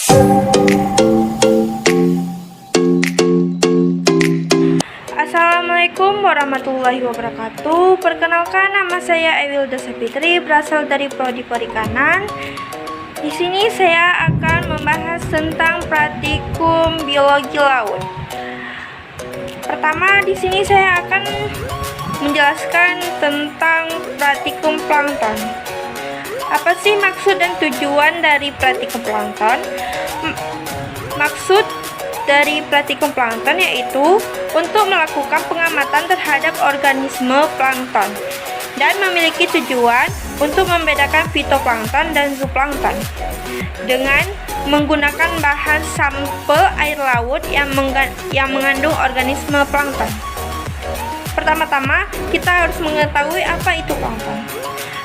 Assalamualaikum warahmatullahi wabarakatuh. Perkenalkan, nama saya Ewilda Sapitri, berasal dari Prodi Perikanan. Di sini saya akan membahas tentang praktikum biologi laut. Pertama, di sini saya akan menjelaskan tentang praktikum plankton. Apa sih maksud dan tujuan dari praktikum plankton? Maksud dari praktikum plankton yaitu untuk melakukan pengamatan terhadap organisme plankton dan memiliki tujuan untuk membedakan fitoplankton dan zooplankton dengan menggunakan bahan sampel air laut yang mengandung organisme plankton. Pertama-tama, kita harus mengetahui apa itu plankton.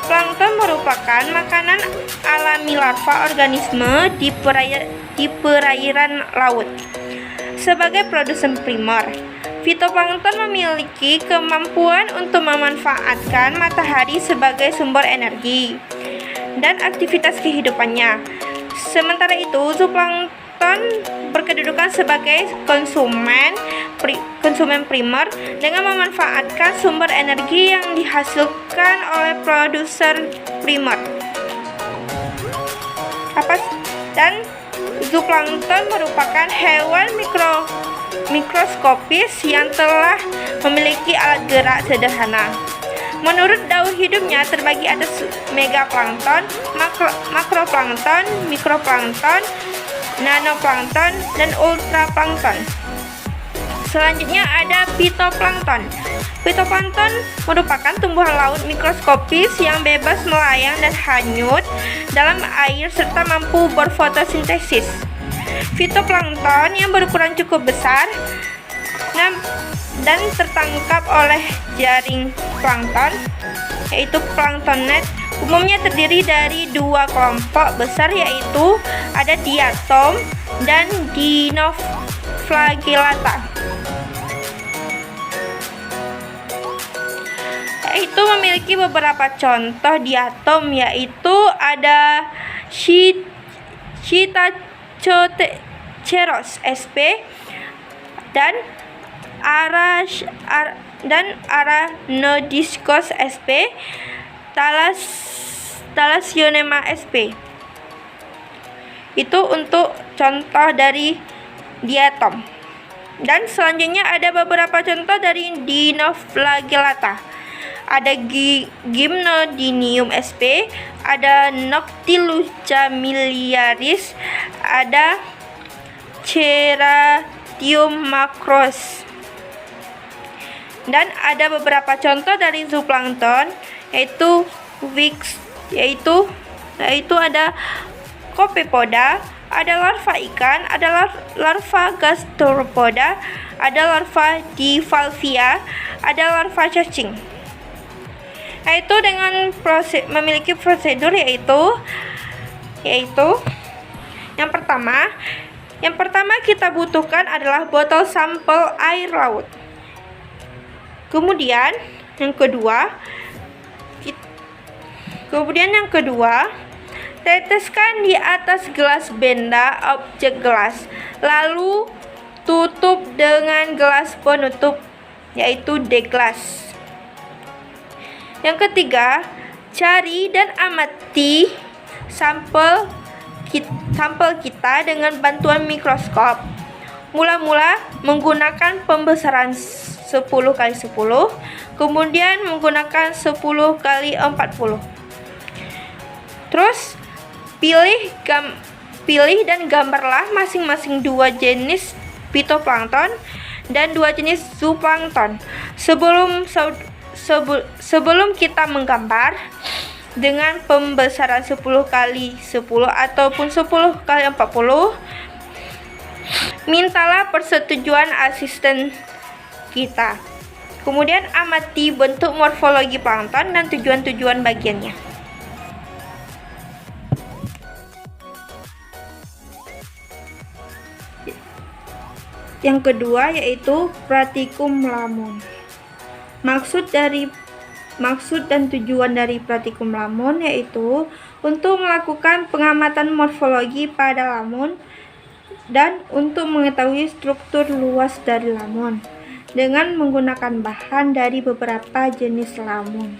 Plankton merupakan makanan alami larva organisme di perairan laut. Sebagai produsen primer, fitoplankton memiliki kemampuan untuk memanfaatkan matahari sebagai sumber energi dan aktivitas kehidupannya. Sementara itu, zooplankton berkedudukan sebagai konsumen primer dengan memanfaatkan sumber energi yang dihasilkan oleh produser primer. Dan zooplankton merupakan hewan mikroskopis yang telah memiliki alat gerak sederhana. Menurut daur hidupnya terbagi atas megaplankton, makroplankton, mikroplankton, nanoplankton, dan ultraplankton. Selanjutnya ada fitoplankton. Fitoplankton merupakan tumbuhan laut mikroskopis yang bebas melayang dan hanyut dalam air serta mampu berfotosintesis. Fitoplankton yang berukuran cukup besar dan tertangkap oleh jaring plankton, yaitu planktonet, umumnya terdiri dari dua kelompok besar, yaitu ada diatom dan dinoflagellata. Itu memiliki beberapa contoh diatom, yaitu ada Chaetoceros sp dan Arachnodiscos sp, Thalassionema sp. Itu untuk contoh dari diatom. Dan selanjutnya ada beberapa contoh dari dinoflagellata. Ada Gymnodinium sp, ada Noctiluca miliaris, ada Ceratium macros. Dan ada beberapa contoh dari zooplankton, yaitu ada Copepoda, ada larva ikan, ada larva gastropoda, ada larva Divalvia, ada larva cacing. Yaitu dengan memiliki prosedur yaitu yang pertama kita butuhkan adalah botol sampel air laut. Kemudian yang kedua, teteskan di atas gelas benda objek gelas, lalu tutup dengan gelas penutup, yaitu deglas. Yang ketiga, cari dan amati sampel kita dengan bantuan mikroskop. Mula-mula menggunakan pembesaran 10x10, kemudian menggunakan 10x40. Terus pilih dan gambarlah masing-masing dua jenis fitoplankton dan dua jenis zooplankton. Sebelum kita menggambar dengan pembesaran 10x10 ataupun 10x40, mintalah persetujuan asisten kita. Kemudian amati bentuk morfologi plankton dan tujuan-tujuan bagiannya. Yang kedua yaitu praktikum lamon. Maksud dan tujuan dari praktikum lamon yaitu untuk melakukan pengamatan morfologi pada lamun dan untuk mengetahui struktur luas dari lamun dengan menggunakan bahan dari beberapa jenis lamun.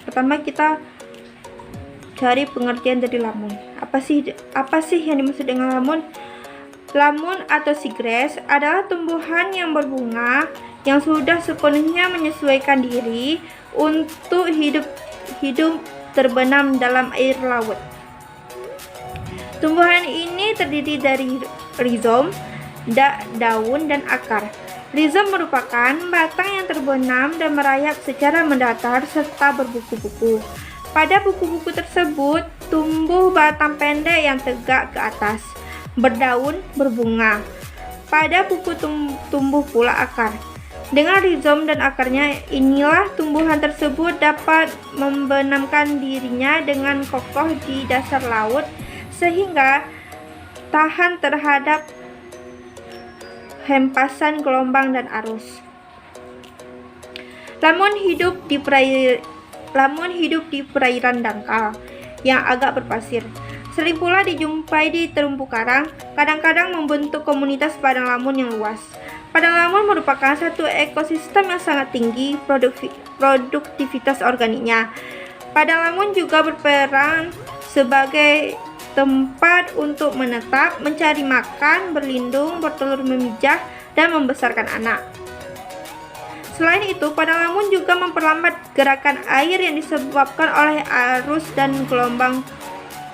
Pertama, kita cari pengertian dari lamun. Apa sih yang dimaksud dengan lamun? Lamun atau seagrass adalah tumbuhan yang berbunga yang sudah sepenuhnya menyesuaikan diri untuk hidup terbenam dalam air laut. Tumbuhan ini terdiri dari rizom, daun, dan akar. Rizom merupakan batang yang terbenam dan merayap secara mendatar serta berbuku-buku. Pada buku-buku tersebut tumbuh batang pendek yang tegak ke atas, berdaun, berbunga. Pada buku tumbuh pula akar. Dengan rizom dan akarnya inilah tumbuhan tersebut dapat membenamkan dirinya dengan kokoh di dasar laut sehingga tahan terhadap hempasan gelombang dan arus. Lamun hidup di perairan dangkal yang agak berpasir. Sering pula dijumpai di terumbu karang, kadang-kadang membentuk komunitas padang lamun yang luas. Padang lamun merupakan satu ekosistem yang sangat tinggi produktivitas organiknya. Padang lamun juga berperan sebagai tempat untuk menetap, mencari makan, berlindung, bertelur memijah, dan membesarkan anak. Selain itu, padang lamun juga memperlambat gerakan air yang disebabkan oleh arus dan gelombang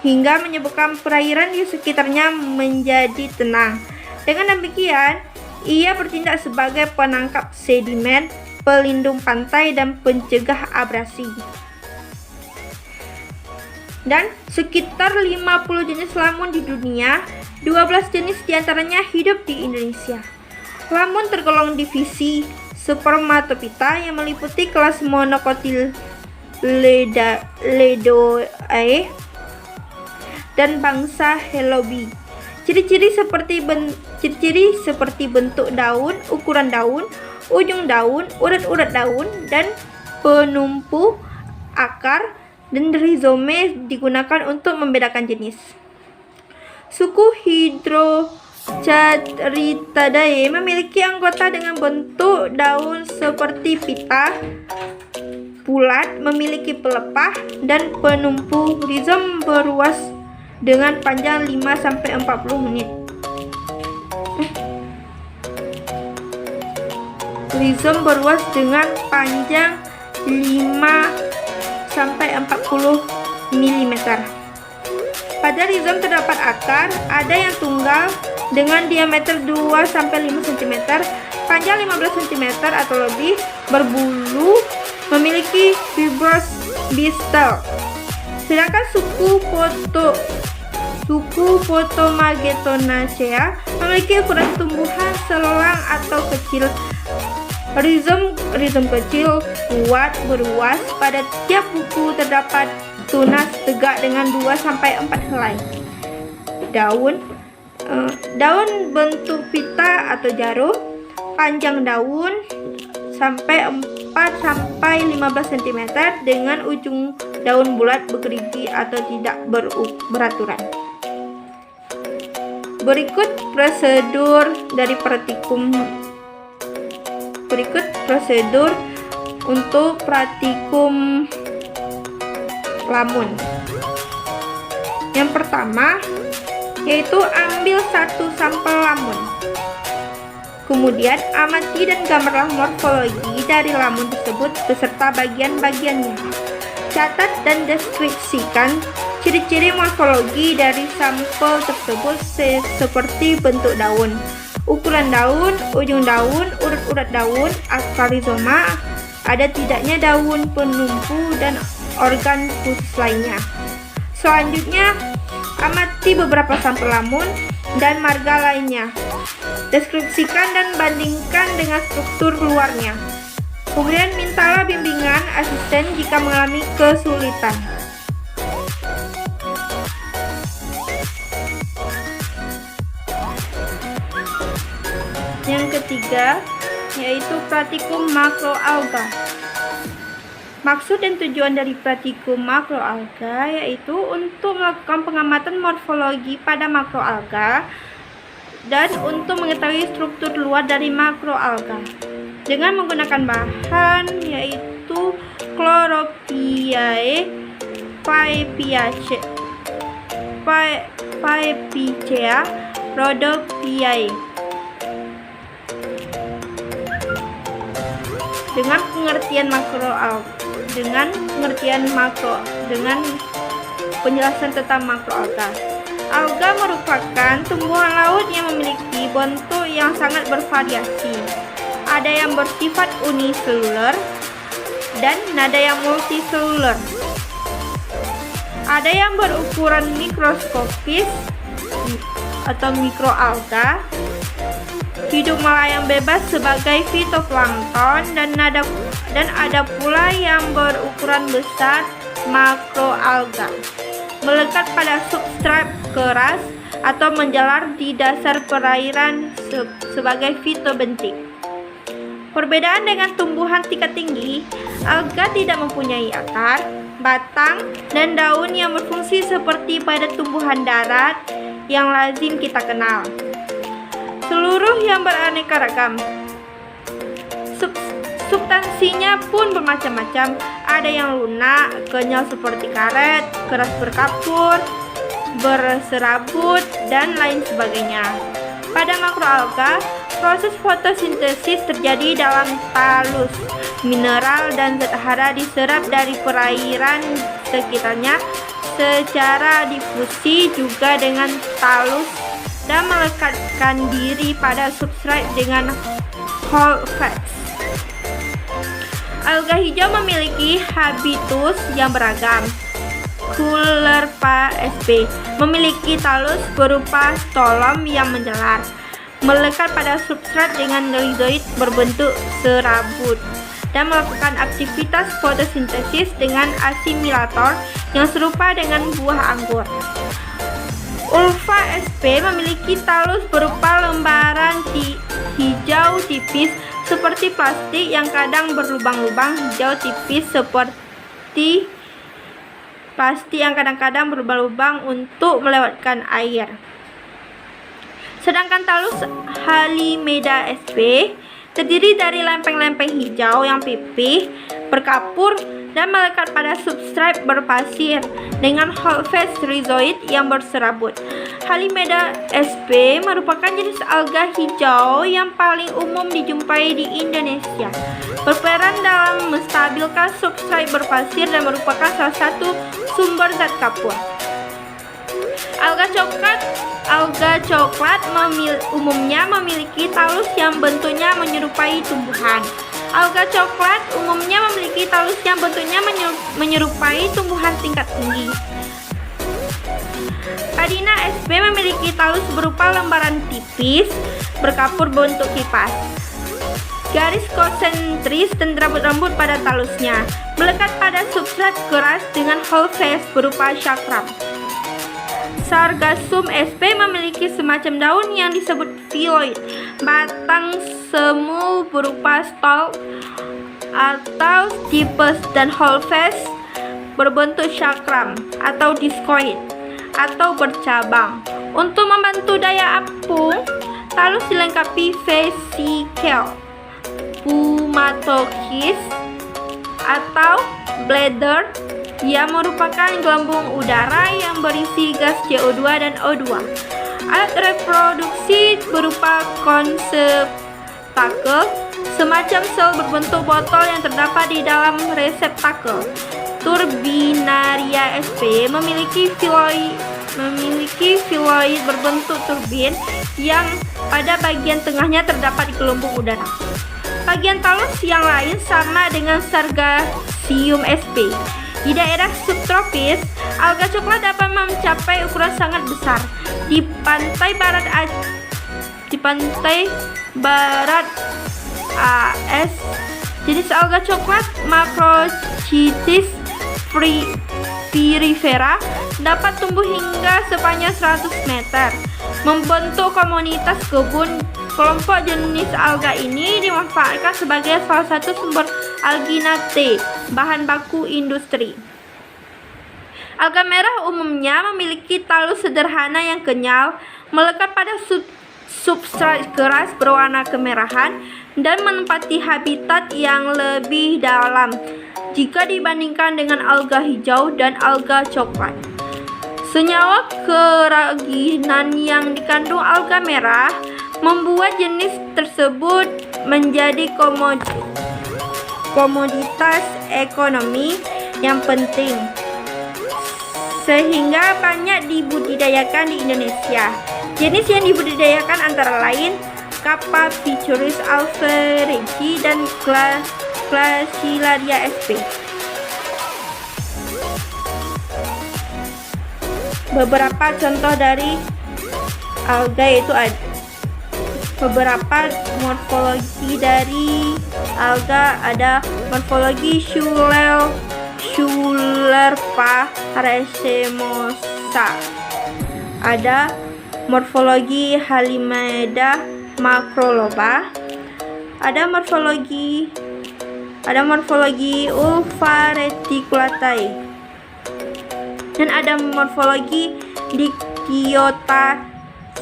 hingga menyebabkan perairan di sekitarnya menjadi tenang. Dengan demikian, ia bertindak sebagai penangkap sedimen, pelindung pantai, dan pencegah abrasi. Dan sekitar 50 jenis lamun di dunia, 12 jenis diantaranya hidup di Indonesia. Lamun tergolong divisi Spermatophyta yang meliputi kelas Monocotyledonae dan bangsa Helobi. Ciri-ciri seperti bentuk daun, ukuran daun, ujung daun, urat-urat daun, dan penumpu akar dan rizome digunakan untuk membedakan jenis. Suku Hydrochaeridae memiliki anggota dengan bentuk daun seperti pita, bulat, memiliki pelepah dan penumpu. Rizom beruas dengan panjang 5-40 menit. Rizom beruas dengan panjang 5-40 mm. Pada rizom terdapat akar, ada yang tunggal dengan diameter 2-5 cm, panjang 15 cm atau lebih, berbulu, memiliki fibrous distal. Sedangkan suku Photomagetonacea memiliki ukuran tumbuhan selang atau kecil. Rizom kecil, kuat, beruas. Pada tiap buku terdapat tunas tegak dengan 2-4 helai. Daun bentuk pita atau jarum. Panjang daun sampai 4-15 cm dengan ujung daun bulat, bergerigi atau tidak beraturan. Berikut prosedur untuk praktikum lamun. Yang pertama yaitu ambil satu sampel lamun. Kemudian amati dan gambarlah morfologi dari lamun tersebut beserta bagian-bagiannya. Catat dan deskripsikan ciri-ciri morfologi dari sampel tersebut seperti bentuk daun, ukuran daun, ujung daun, urat-urat daun, akar rizoma, ada tidaknya daun penumpu, dan organ khusus lainnya. Selanjutnya, amati beberapa sampel lamun dan marga lainnya. Deskripsikan dan bandingkan dengan struktur luarnya. Kemudian mintalah bimbingan asisten jika mengalami kesulitan. Yang ketiga yaitu praktikum makroalga. Maksud dan tujuan dari praktikum makroalga yaitu untuk melakukan pengamatan morfologi pada makroalga dan untuk mengetahui struktur luar dari makroalga dengan menggunakan bahan yaitu Chlorophyllae Paepicea rhodophyllae. Dengan penjelasan tentang makroalga. Alga merupakan tumbuhan laut yang memiliki bentuk yang sangat bervariasi. Ada yang bersifat uniseluler dan ada yang multiseluler. Ada yang berukuran mikroskopis atau mikroalga, hidup melayang bebas sebagai fitoplankton, dan ada pula yang berukuran besar makroalga, melekat pada substrat keras atau menjalar di dasar perairan sebagai fitobentik. Perbedaan dengan tumbuhan tingkat tinggi, alga tidak mempunyai akar, batang, dan daun yang berfungsi seperti pada tumbuhan darat yang lazim kita kenal. Seluruh yang beraneka ragam. Substansinya pun bermacam-macam. Ada yang lunak, kenyal seperti karet, keras berkapur, berserabut, dan lain sebagainya. Pada makroalga, proses fotosintesis terjadi dalam talus. Mineral dan zat hara diserap dari perairan sekitarnya secara difusi juga dengan talus dan melekatkan diri pada substrat dengan holdfast. Alga hijau memiliki habitus yang beragam. Courlepa sp. memiliki talus berupa stolon yang menjalar, melekat pada substrat dengan rhizoid berbentuk serabut, dan melakukan aktivitas fotosintesis dengan asimilator yang serupa dengan buah anggur. Ulva sp. memiliki talus berupa lembaran hijau tipis seperti plastik yang kadang berlubang-lubang, hijau tipis seperti plastik yang kadang-kadang berlubang-lubang untuk melewatkan air. Sedangkan talus Halimeda sp. terdiri dari lempeng-lempeng hijau yang pipih, berkapur, dan melekat pada substrat berpasir dengan holdfast rhizoid yang berserabut. Halimeda sp. merupakan jenis alga hijau yang paling umum dijumpai di Indonesia. Berperan dalam menstabilkan substrat berpasir dan merupakan salah satu sumber zat kapur. Alga coklat umumnya memiliki talus yang bentuknya menyerupai tumbuhan. Alga coklat umumnya memiliki talus yang bentuknya menyerupai tumbuhan tingkat tinggi. Padina sp. memiliki talus berupa lembaran tipis, berkapur bentuk kipas. Garis konsentris dan rambut-rambut pada talusnya, melekat pada substrat keras dengan holdfast berupa cakram. Sargassum sp. memiliki semacam daun yang disebut phylloid, batang semu berupa stalk atau stipes, dan holdfast berbentuk cakram atau discoid atau bercabang. Untuk membantu daya apung, talus dilengkapi vesikel, pneumatochis atau bladder yang merupakan gelembung udara yang berisi gas CO2 dan O2. Alat reproduksi berupa konseptakel, semacam sel berbentuk botol yang terdapat di dalam reseptakel. Turbinaria sp. memiliki phylloid berbentuk turbin yang pada bagian tengahnya terdapat gelembung udara. Bagian talus yang lain sama dengan Sargassum sp. Di daerah subtropis, alga coklat dapat mencapai ukuran sangat besar. Di pantai barat AS, jenis alga coklat Macrocystis pirifera dapat tumbuh hingga sepanjang 100 meter. Membentuk komunitas kebun, kelompok jenis alga ini dimanfaatkan sebagai salah satu sumber alginate, bahan baku industri. Alga merah umumnya memiliki talus sederhana yang kenyal, melekat pada substrat keras berwarna kemerahan, dan menempati habitat yang lebih dalam jika dibandingkan dengan alga hijau dan alga coklat. Senyawa keraginan yang dikandung alga merah membuat jenis tersebut menjadi komoditas ekonomi yang penting, sehingga banyak dibudidayakan di Indonesia. Jenis yang dibudidayakan antara lain Kappa Picurus alvarezi dan Gracilaria sp. Beberapa contoh dari alga yaitu beberapa morfologi dari alga ada morfologi Schulerpa racemosa, ada morfologi Halimeda macroloba, ada morfologi Ulva reticulatae, dan ada morfologi Dicyota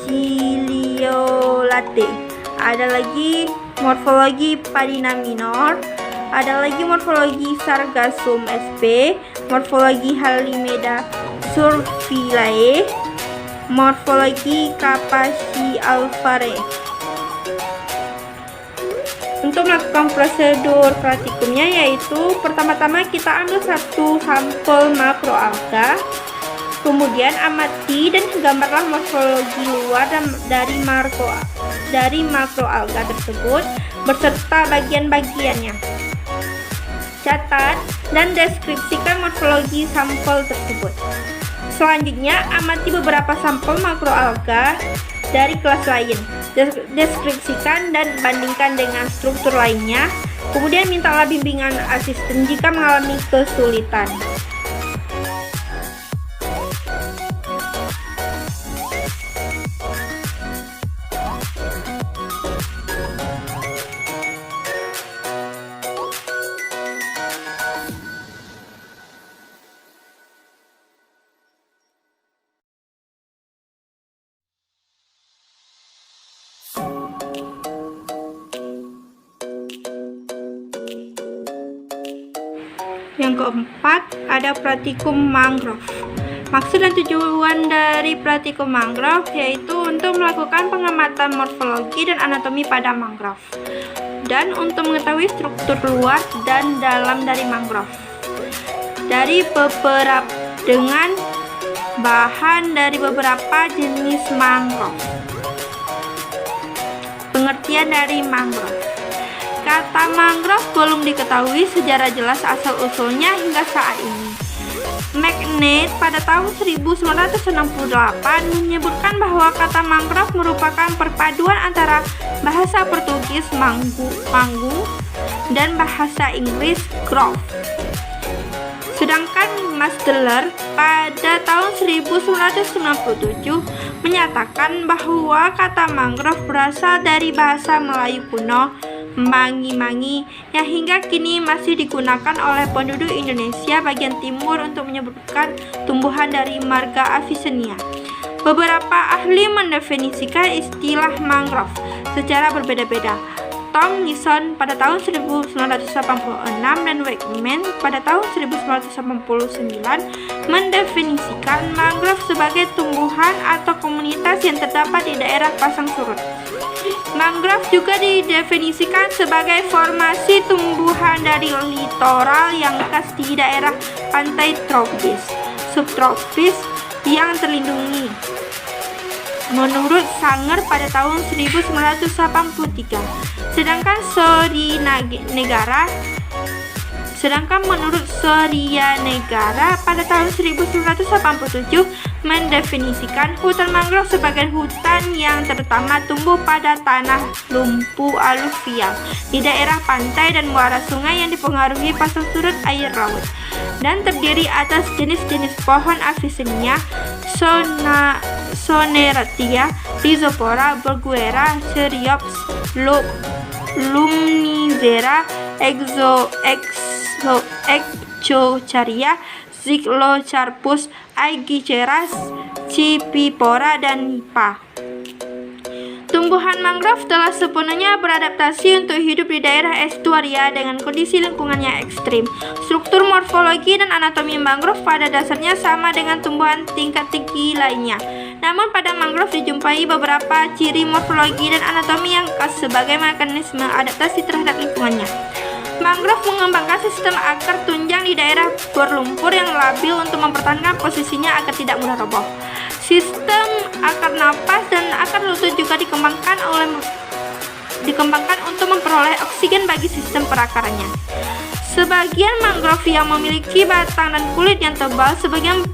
ciliolate, ada lagi morfologi Padina minor, ada lagi morfologi Sargassum sp, morfologi Halimeda surfilae, morfologi Kapashi alvare. Untuk melakukan prosedur praktikumnya yaitu pertama-tama kita ambil satu sampel makroalga, kemudian amati dan gambarlah morfologi luar dari makroalga tersebut beserta bagian-bagiannya. Catat dan deskripsikan morfologi sampel tersebut. Selanjutnya, amati beberapa sampel makroalga dari kelas lain. Deskripsikan dan bandingkan dengan struktur lainnya. Kemudian mintalah bimbingan asisten jika mengalami kesulitan. Yang keempat, ada praktikum mangrove. Maksud dan tujuan dari praktikum mangrove yaitu untuk melakukan pengamatan morfologi dan anatomi pada mangrove, dan untuk mengetahui struktur luar dan dalam dari mangrove dengan bahan dari beberapa jenis mangrove. Pengertian dari mangrove. Kata mangrove belum diketahui secara jelas asal-usulnya hingga saat ini. McNeill pada tahun 1968 menyebutkan bahwa kata mangrove merupakan perpaduan antara bahasa Portugis manggung dan bahasa Inggris grove. Sedangkan Masteller pada tahun 1997 menyatakan bahwa kata mangrove berasal dari bahasa Melayu kuno mangi-mangi yang hingga kini masih digunakan oleh penduduk Indonesia bagian timur untuk menyebutkan tumbuhan dari marga Avicennia. Beberapa ahli mendefinisikan istilah mangrove secara berbeda-beda. Tom Nison pada tahun 1986 dan Wakeman pada tahun 1989 mendefinisikan mangrove sebagai tumbuhan atau komunitas yang terdapat di daerah pasang surut. Mangrove juga didefinisikan sebagai formasi tumbuhan dari litoral yang khas di daerah pantai tropis, subtropis yang terlindungi. Menurut Sanger pada tahun 1983, sedangkan menurut Surya Negara pada tahun 1987 mendefinisikan hutan mangrove sebagai hutan yang terutama tumbuh pada tanah lumpuh aluvial di daerah pantai dan muara sungai yang dipengaruhi pasang surut air laut, dan terdiri atas jenis-jenis pohon Avicennia, Soneratia, Rhizopora, Berguera, Cereops, Lumnifera, Exocharia, Cyclocarpus, Aegiceras, Cipipora, dan Nipah. Tumbuhan mangrove telah sepenuhnya beradaptasi untuk hidup di daerah estuaria dengan kondisi lingkungannya ekstrim. Struktur morfologi dan anatomi mangrove pada dasarnya sama dengan tumbuhan tingkat tinggi lainnya. Namun pada mangrove dijumpai beberapa ciri morfologi dan anatomi yang khas sebagai mekanisme adaptasi terhadap lingkungannya. Mangrove mengembangkan sistem akar tunjang di daerah berlumpur yang labil untuk mempertahankan posisinya agar tidak mudah roboh. Sistem akar napas dan akar lutut juga dikembangkan untuk memperoleh oksigen bagi sistem perakarannya. Sebagian mangrove yang memiliki batang dan kulit yang tebal sebagai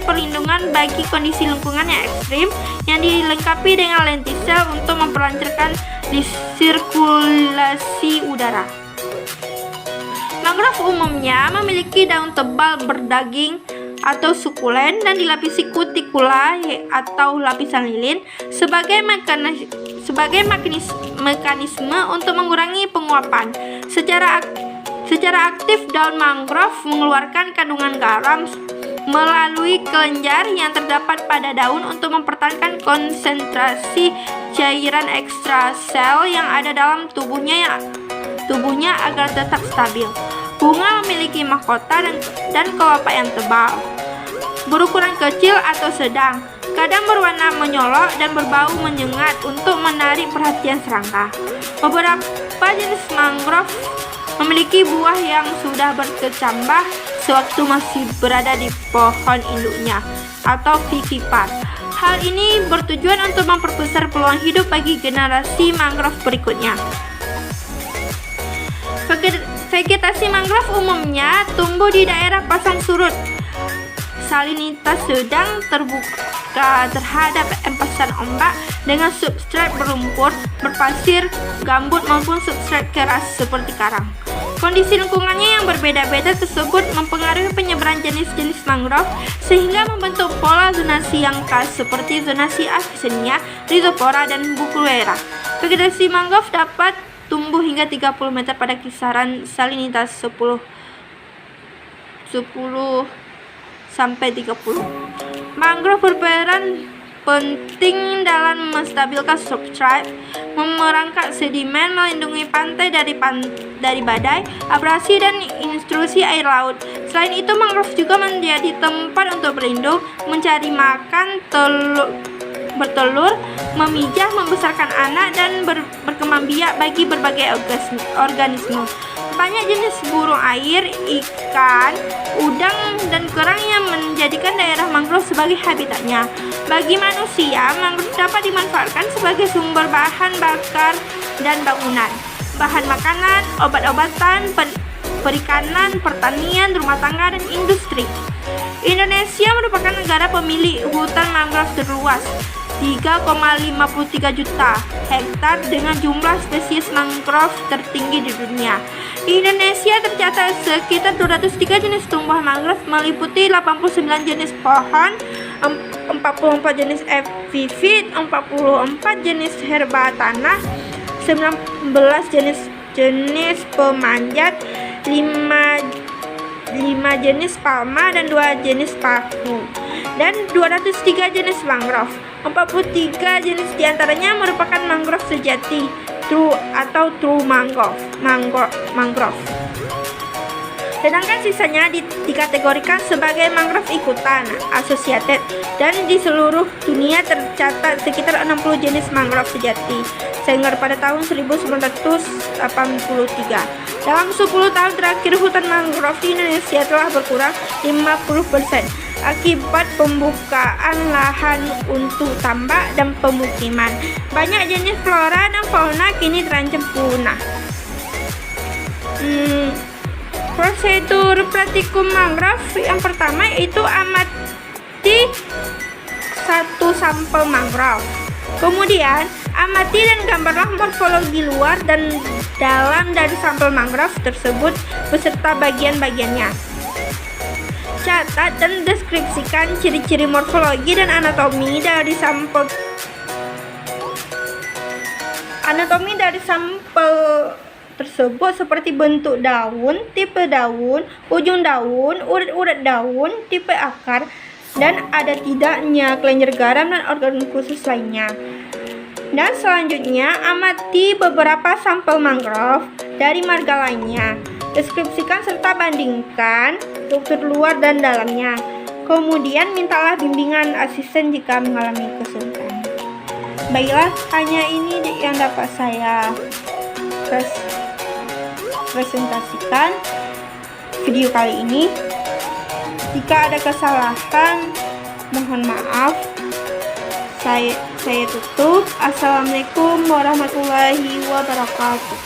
perlindungan bagi kondisi lingkungan yang ekstrim yang dilengkapi dengan lentisel untuk memperlancarkan sirkulasi udara. Mangrove umumnya memiliki daun tebal berdaging atau sukulen dan dilapisi kutikula atau lapisan lilin sebagai mekanisme untuk mengurangi penguapan. Secara aktif daun mangrove mengeluarkan kandungan garam melalui kelenjar yang terdapat pada daun untuk mempertahankan konsentrasi cairan ekstrasel yang ada dalam tubuhnya agar tetap stabil. Bunga memiliki mahkota dan kelopak yang tebal, berukuran kecil atau sedang, kadang berwarna menyolok dan berbau menyengat untuk menarik perhatian serangga. Beberapa jenis mangrove memiliki buah yang sudah berkecambah sewaktu masih berada di pohon induknya atau vivipar. Hal ini bertujuan untuk memperbesar peluang hidup bagi generasi mangrove berikutnya. Vegetasi mangrove umumnya tumbuh di daerah pasang surut. Salinitas sedang terbuka terhadap empasan ombak dengan substrat berlumpur, berpasir, gambut maupun substrat keras seperti karang. Kondisi lingkungannya yang berbeda-beda tersebut mempengaruhi penyebaran jenis-jenis mangrove sehingga membentuk pola zonasi yang khas seperti zonasi Avicennia, Rhizopora, dan Bucluera. Vegetasi mangrove dapat tumbuh hingga 30 meter pada kisaran salinitas 10 sampai 30. Mangrove berperan penting dalam menstabilkan substrat, merangkak sedimen, melindungi pantai dari badai, abrasi, dan intrusi air laut. Selain itu, mangrove juga menjadi tempat untuk berlindung, mencari makan, bertelur, memijah, membesarkan anak, dan berkembang biak bagi berbagai organisme. Banyak jenis burung air, ikan, udang, dan kerang yang menjadikan daerah mangrove sebagai habitatnya. Bagi manusia, mangrove dapat dimanfaatkan sebagai sumber bahan bakar dan bangunan, bahan makanan, obat-obatan, perikanan, pertanian, rumah tangga, dan industri. Indonesia merupakan negara pemilik hutan mangrove terluas, 3,53 juta hektar dengan jumlah spesies mangrove tertinggi di dunia. Di Indonesia tercatat sekitar 203 jenis tumbuhan mangrove meliputi 89 jenis pohon, 44 jenis epifit, 44 jenis herba tanah, 19 jenis pemanjat, 5 jenis palma dan 2 jenis paku, dan 203 jenis mangrove. 43 jenis diantaranya merupakan mangrove sejati, true mangrove. Sedangkan sisanya dikategorikan sebagai mangrove ikutan, associated, dan di seluruh dunia tercatat sekitar 60 jenis mangrove sejati, sehingga pada tahun 1983. Dalam 10 tahun terakhir, hutan mangrove di Indonesia telah berkurang 50% akibat pembukaan lahan untuk tambak dan pemukiman. Banyak jenis flora dan fauna kini terancam punah. Prosedur praktikum mangrove yang pertama yaitu amati satu sampel mangrove. Kemudian amati dan gambarlah morfologi luar dan dalam dari sampel mangrove tersebut beserta bagian-bagiannya. Catat dan deskripsikan ciri-ciri morfologi dan anatomi dari sampel tersebut seperti bentuk daun, tipe daun, ujung daun, urat-urat daun, tipe akar, dan ada tidaknya kelenjar garam dan organ khusus lainnya. Dan selanjutnya, amati beberapa sampel mangrove dari marga lainnya. Deskripsikan serta bandingkan struktur luar dan dalamnya. Kemudian mintalah bimbingan asisten jika mengalami kesulitan. Baiklah, hanya ini yang dapat saya presentasikan video kali ini. Jika ada kesalahan, mohon maaf. Saya tutup. Assalamualaikum warahmatullahi wabarakatuh.